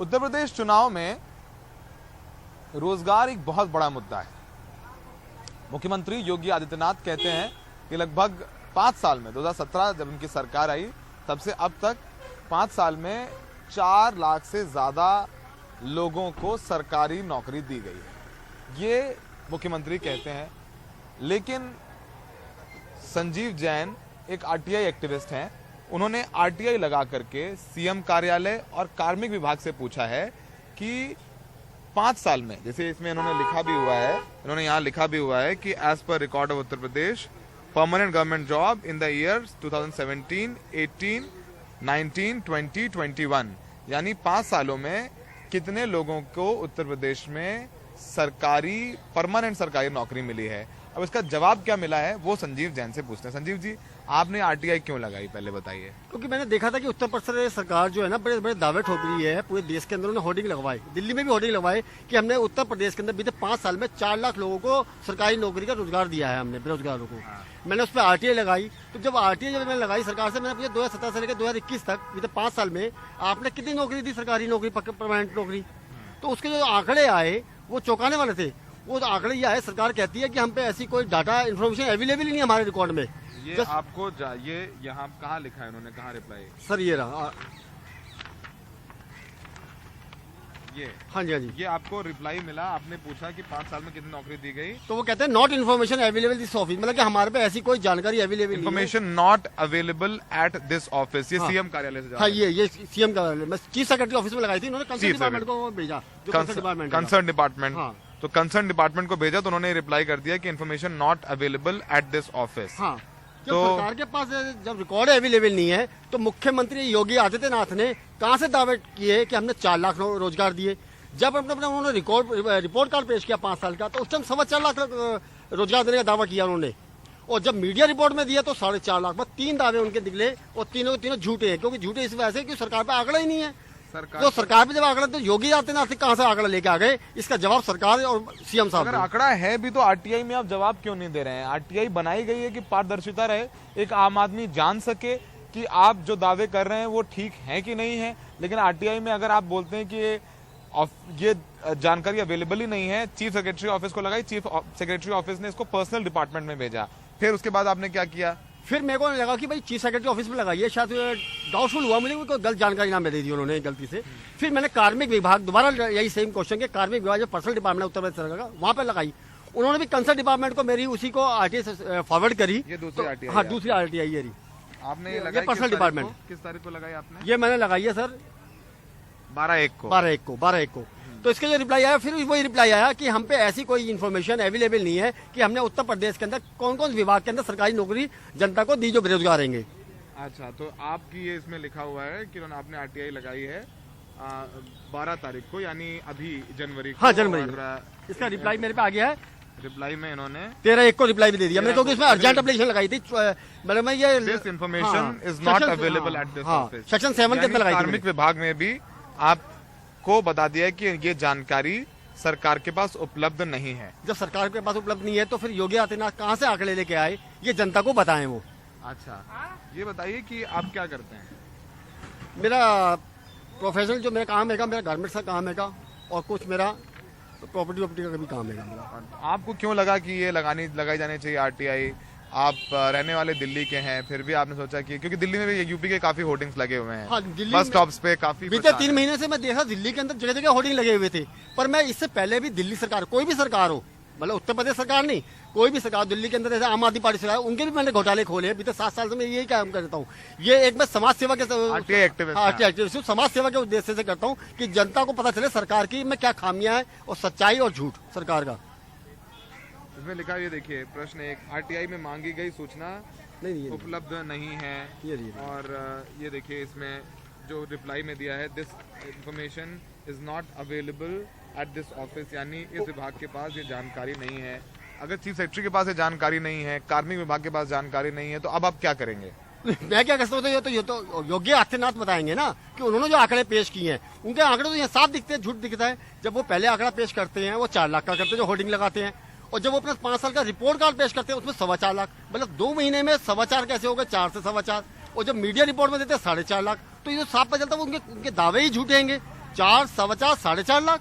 उत्तर प्रदेश चुनाव में रोजगार एक बहुत बड़ा मुद्दा है। मुख्यमंत्री योगी आदित्यनाथ कहते हैं कि लगभग 5 साल में 2017 जब उनकी सरकार आई तब से अब तक 5 साल में 4 लाख से ज्यादा लोगों को सरकारी नौकरी दी गई है, ये मुख्यमंत्री कहते हैं। लेकिन संजीव जैन एक आरटीआई एक्टिविस्ट हैं, उन्होंने आरटीआई लगा करके सीएम कार्यालय और कार्मिक विभाग से पूछा है कि 5 साल में, जैसे इसमें इन्होंने लिखा भी हुआ है, इन्होंने यहाँ लिखा भी हुआ है कि एज पर record of Uttar Pradesh permanent government job in the year 2017, 18, 19, 20, 21, यानी 5 सालों में कितने लोगों को उत्तर प्रदेश में सरकारी परमानेंट सरकारी नौकरी मिली है। अब इसका जवाब क्या मिला है वो संजीव जैन से पूछते हैं। संजीव जी, आपने आरटीआई क्यों लगाई, पहले बताइए। क्योंकि मैंने देखा था कि उत्तर प्रदेश सरकार जो है ना बड़े बड़े दावे ठोक रही है, पूरे देश के अंदर उन्होंने होर्डिंग लगवाई, दिल्ली में भी होर्डिंग लगवाई कि हमने उत्तर प्रदेश के अंदर बीते 5 साल में 4 लाख लोगों को सरकारी नौकरी का रोजगार दिया है, हमने बेरोजगारों को। मैंने उस पर आरटीआई लगाई, तो जब आरटीआई मैंने लगाई सरकार से, मैंने पूछा 2017 से लेकर 2021 तक बीते 5 साल में आपने कितनी नौकरी दी, सरकारी नौकरी, परमानेंट नौकरी। तो उसके जो आंकड़े आए वो चौंकाने वाले थे। वो आंकड़े ये आए, सरकार कहती है कि हम पे ऐसी कोई डाटा इन्फॉर्मेशन अवेलेबल ही नहीं है हमारे रिकॉर्ड में। ये आपको ये यहाँ कहाँ लिखा है, उन्होंने कहाँ रिप्लाई? सर ये रहा, ये हाँ जी हाँ जी, ये आपको रिप्लाई मिला, आपने पूछा कि 5 साल में कितनी नौकरी दी गई, तो वो कहते हैं not information available this office, मतलब कि हमारे पे ऐसी कोई जानकारी available information not available at this office. ये सीएम कार्यालय से। हाँ, ये सीएम कार्यालय, मैं चीफ सेक्रेटरी ऑफिस में लगाई थी, उन्होंने कंसर्न डिपार्टमेंट को भेजा, कंसर्न डिपार्टमेंट। तो कंसर्न डिपार्टमेंट को भेजा तो उन्होंने रिप्लाई कर दिया कि information not available at this office. हाँ, जब सरकार के पास जब रिकॉर्ड अवेलेबल नहीं है तो मुख्यमंत्री योगी आदित्यनाथ ने कहां से दावे किए कि हमने 4 लाख रोजगार दिए। जब उन्होंने रिपोर्ट कार्ड पेश किया 5 साल का, तो उस टाइम 4.25 लाख रोजगार देने का दावा किया उन्होंने, और जब मीडिया रिपोर्ट में दिया तो 4.5 लाख। बस 3 दावे उनके निकले और तीनों झूठे हैं, क्योंकि झूठे इस वजह से कि सरकार पे आंकड़ा ही नहीं है। तो सरकार पे जब आंकड़ा, तो योगी आदित्यनाथ कहां से आंकड़ा लेके आ गए, इसका जवाब सरकार और सीएम साहब। अगर आंकड़ा है भी तो आरटीआई में आप जवाब क्यों नहीं दे रहे हैं? आरटीआई बनाई गई है कि पारदर्शिता रहे, एक आम आदमी जान सके कि आप जो दावे कर रहे हैं वो ठीक है कि नहीं है। लेकिन आरटीआई में अगर आप बोलते हैं कि ये जानकारी अवेलेबल ही नहीं है, चीफ सेक्रेटरी ऑफिस को लगाई, चीफ सेक्रेटरी ऑफिस ने इसको पर्सनल डिपार्टमेंट में भेजा, फिर उसके बाद आपने क्या किया? फिर मेरे को लगा कि भाई चीफ सेक्रेटरी ऑफिस में लगाइए, शायद डाउटफुल हुआ मुझे, कोई गलत जानकारी ना दे दी उन्होंने गलती से। फिर मैंने कार्मिक विभाग, दोबारा यही सेम क्वेश्चन के कार्मिक विभाग जो पर्सनल डिपार्टमेंट उत्तर प्रदेश सरकार का, वहाँ पे लगाई। उन्होंने भी कंसर्न डिपार्टमेंट को मेरी उसी को आरटीआई से फॉरवर्ड करी। ये दूसरी आरटीआई? हाँ, दूसरी आरटीआई ये रही। आपने ये पर्सनल डिपार्टमेंट किस तारीख को लगाई आपने? ये मैंने लगाई है सर 12/1 को। तो इसके जो रिप्लाई आया, फिर वही रिप्लाई आया कि हम पे ऐसी कोई इन्फॉर्मेशन अवेलेबल नहीं है कि हमने उत्तर प्रदेश के अंदर कौन कौन विभाग के अंदर सरकारी नौकरी जनता को दी जो बेरोजगार रहेंगे। अच्छा, तो आपकी ये इसमें लिखा हुआ है कि आपने आरटीआई लगाई है 12 तारीख को, यानी अभी जनवरी को। हाँ, जनवरी। इसका रिप्लाई मेरे पे आ गया है। रिप्लाई में इन्होंने 13/1 को रिप्लाई भी दे दिया मैंने, क्योंकि इसमें अर्जेंट एप्लीकेशन लगाई थी। मतलब मैं ये this information is not available at this office, section 7 के अंदर लगाई थी। कार्मिक विभाग में भी आपको बता दिया है कि ये जानकारी सरकार के पास उपलब्ध नहीं है। जब सरकार के पास उपलब्ध नहीं है तो फिर योगी आदित्यनाथ कहां से आंकड़े लेके आए, ये जनता को बताएं वो। अच्छा, ये बताइए कि आप क्या करते हैं? मेरा प्रोफेशनल जो मेरा काम है, मेरा गारमेंट्स का काम है, और कुछ मेरा प्रॉपर्टी का भी काम है मेरा। आपको क्यों लगा कि ये लगाई जानी चाहिए आरटीआई? आप रहने वाले दिल्ली के हैं, फिर भी आपने सोचा कि, क्योंकि दिल्ली में भी यूपी के काफी होर्डिंग्स लगे हुए हैं। हाँ, बस स्टॉप्स पे काफी बीते 3 महीने से मैं देखा दिल्ली के अंदर जगह जगह होर्डिंग लगे हुए थे। पर मैं इससे पहले भी दिल्ली सरकार, कोई भी सरकार हो, मतलब उत्तर प्रदेश सरकार नहीं, कोई भी सरकार, दिल्ली के अंदर जैसे आम आदमी पार्टी सरकार, उनके भी मैंने घोटाले खोले बीते 7 साल से। मैं यही काम करता हूँ, ये एक मैं समाज सेवा के एक्टिविस्ट समाज सेवा के उद्देश्य से करता हूँ कि जनता को पता चले सरकार की में क्या खामियां है और सच्चाई और झूठ सरकार का। इसमें लिखा है, ये देखिए प्रश्न 1, आरटीआई में मांगी गई सूचना नहीं उपलब्ध नहीं है। और ये देखिए इसमें जो रिप्लाई में दिया है, this information is not available at this office, यानी इस विभाग के पास ये जानकारी नहीं है। अगर चीफ सेक्रेटरी के पास ये जानकारी नहीं है, कार्मिक विभाग के पास जानकारी नहीं है, तो अब आप क्या करेंगे? मैं क्या कर सकता हूँ? ये तो योगी आदित्यनाथ बताएंगे ना कि उन्होंने जो आंकड़े पेश किए हैं, उनके आंकड़े तो यहाँ साफ दिखते हैं, झूठ दिखता है। जब वो पहले आंकड़ा पेश करते हैं वो 4 लाख का करते हैं जो होर्डिंग लगाते हैं, और जब वो अपना 5 साल का रिपोर्ट कार्ड पेश करते हैं उसमें 4.25 लाख, मतलब 2 महीने में 4.25 कैसे हो गए, 4 से 4.25, और जब मीडिया रिपोर्ट में देते हैं 4.5 लाख। तो ये तो साफ पता चलता है उनके दावे ही झूठे हैं। 4, 4.25, 4.5 लाख।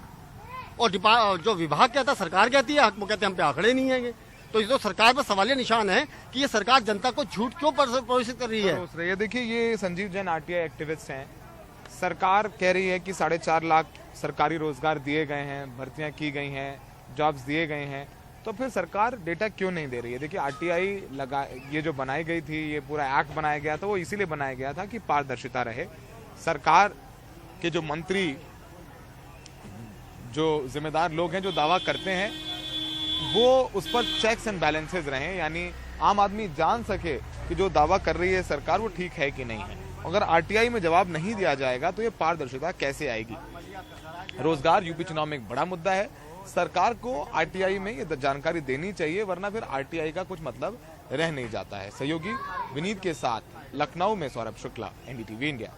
और जो विभाग कहता है, सरकार कहती है, वो कहते हैं हम पे आंकड़े नहीं है। तो इस तो सरकार पर सवालिया निशान है कि ये सरकार जनता को झूठ क्यों प्रोत्साहित कर रही है। ये देखिए, ये संजीव जैन आरटीआई एक्टिविस्ट हैं। सरकार कह रही है कि 4.5 लाख सरकारी रोजगार दिए गए हैं, भर्तियां की गई हैं, जॉब्स दिए गए हैं, तो फिर सरकार डेटा क्यों नहीं दे रही है। देखिए, आरटीआई ये जो बनाई गई थी, ये पूरा एक्ट बनाया गया था, वो इसीलिए बनाया गया था कि पारदर्शिता रहे। सरकार के जो मंत्री, जो जिम्मेदार लोग हैं, जो दावा करते हैं, वो उस पर चेक्स एंड बैलेंसेस रहें, यानी आम आदमी जान सके कि जो दावा कर रही है सरकार वो ठीक है कि नहीं है। अगर आरटीआई में जवाब नहीं दिया जाएगा तो ये पारदर्शिता कैसे आएगी। रोजगार यूपी चुनाव में एक बड़ा मुद्दा है। सरकार को आरटीआई में ये जानकारी देनी चाहिए, वरना फिर आरटीआई का कुछ मतलब रह नहीं जाता है। सहयोगी विनीत के साथ लखनऊ में सौरभ शुक्ला, एनडीटीवी इंडिया।